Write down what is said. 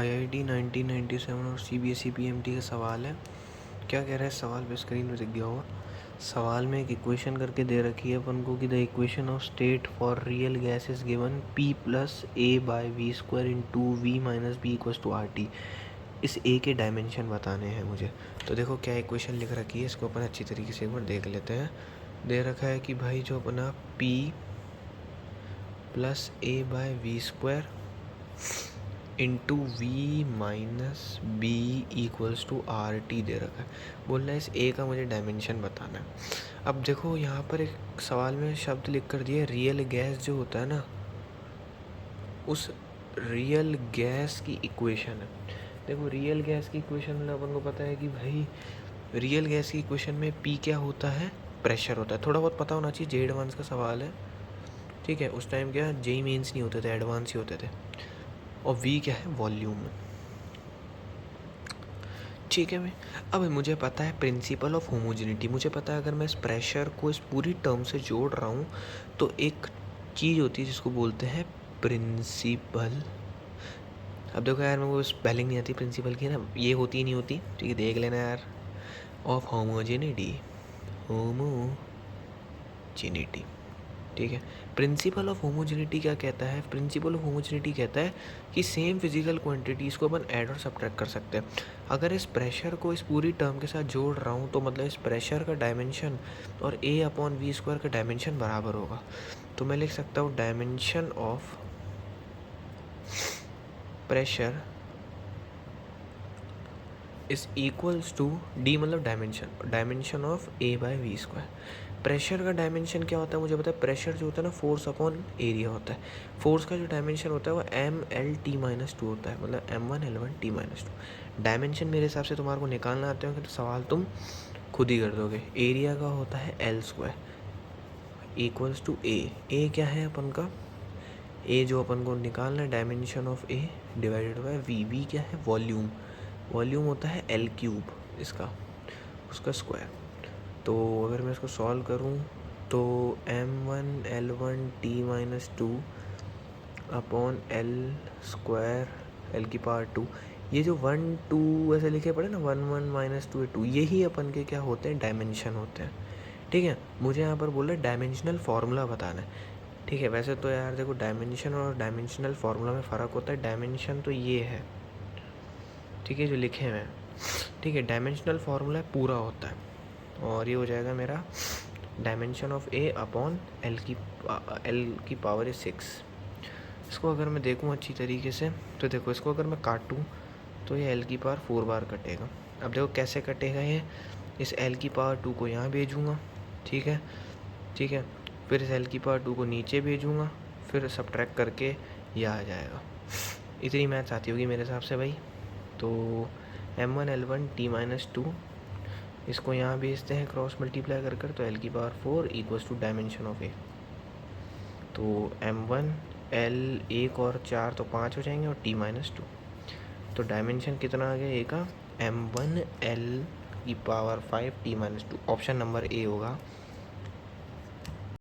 IIT 1997 और CBSE PMT का सवाल है। क्या कह रहा है सवाल पे स्क्रीन में दिख गया होगा। सवाल में एक इक्वेशन करके दे रखी है अपन को कि the equation of state for real gas is given P plus A by we square into we minus B equals to R T. इस ए के डायमेंशन बताने हैं मुझे। तो देखो क्या इक्वेशन लिख रखी है, इसको अपन अच्छी तरीके से एक बार देख लेते हैं। दे रखा है कि भाई जो अपना P plus A by we square into we minus B equals to R T दे रखा है। बोल रहा है इस ए का मुझे डायमेंशन बताना है। अब देखो यहाँ पर एक सवाल में शब्द लिख कर दिया रियल गैस जो होता है ना, उस रियल गैस की इक्वेशन है। देखो रियल गैस की इक्वेशन में अपन को पता है कि भाई रियल गैस की इक्वेशन में पी क्या होता है, प्रेशर होता है। थोड़ा बहुत पता होना चाहिए, जे एडवांस का सवाल है, ठीक है। उस टाइम क्या जे मेंस नहीं होते थे, एडवांस ही होते थे। और वी क्या है, वॉल्यूम। ठीक है भाई। अब मुझे पता है प्रिंसिपल ऑफ होमोजेनिटी, मुझे पता है अगर मैं इस प्रेशर को इस पूरी टर्म से जोड़ रहा हूँ तो एक चीज़ होती है जिसको बोलते हैं प्रिंसिपल। अब देखो यार, मेरे को स्पेलिंग नहीं आती प्रिंसिपल की ना, ये होती ही नहीं होती, ठीक है, देख लेना यार। ऑफ होमोजेनिटी, होमोजेनिटी, ठीक है। प्रिंसिपल ऑफ होमोजेनिटी क्या कहता है, प्रिंसिपल ऑफ होमोजेनिटी कहता है कि सेम फिजिकल क्वांटिटीज़ को अपन ऐड और सब्ट्रैक्ट कर सकते हैं। अगर इस प्रेशर को इस पूरी टर्म के साथ जोड़ रहा हूँ तो मतलब इस प्रेशर का डायमेंशन और ए अपॉन वी स्क्वायर का डायमेंशन बराबर होगा। तो मैं लिख सकता हूँ dimension of pressure is equals to D, मतलब dimension of A by V square. Pressure का डायमेंशन क्या होता है मुझे पता है, प्रेशर जो होता है ना फोर्स अपॉन एरिया होता है। फोर्स का जो डायमेंशन होता है वो M/L/T-2 होता है, मतलब M1L1T-2। डायमेंशन मेरे हिसाब से तुम्हारे को निकालना आते होंगे तो सवाल तुम खुद ही कर दोगे। एरिया का होता है L² इक्वल्स टू ए क्या है अपन का, ए जो अपन को निकालना है dimension of a divided by v क्या है, वॉल्यूम। वॉल्यूम होता है L³ इसका, उसका स्क्वायर। तो अगर मैं इसको सॉल्व करूं तो M1L1T-2 अपॉन L² L⁻²। ये जो 1 2 ऐसे लिखे पड़े ना, 1 1 माइनस 2 2, यही अपन के क्या होते हैं, डायमेंशन होते हैं, ठीक है। मुझे यहाँ पर बोल रहे डायमेंशनल फार्मूला बताना है, ठीक है। वैसे तो यार देखो डायमेंशन और डायमेंशनल फार्मूला में फ़र्क होता है। डायमेंशन तो ये है, ठीक है, जो लिखे हुए हैं, ठीक है। डायमेंशनल फार्मूला पूरा होता है और ये हो जाएगा मेरा dimension of A upon L की पावर इज 6। इसको अगर मैं देखूँ अच्छी तरीके से तो देखो, इसको अगर मैं काटूँ तो ये एल की पावर 4 बार कटेगा। अब देखो कैसे कटेगा ये, इस एल की पावर 2 को यहाँ भेजूँगा, ठीक है, ठीक है। फिर इस एल की पावर 2 को नीचे भेजूँगा, फिर सब्ट्रैक्ट करके ये आ जाएगा। इतनी मैथ्स आती होगी मेरे हिसाब से भाई। तो M1L1T-2 इसको यहाँ भेजते हैं क्रॉस मल्टीप्लाई कर तो एल की power 4 equals to dimension of A. तो M1 L 1 और 4 तो 5 हो जाएंगे और T-2। तो डायमेंशन कितना आ गया ए का, M1L की power 5 T-2। Option number A होगा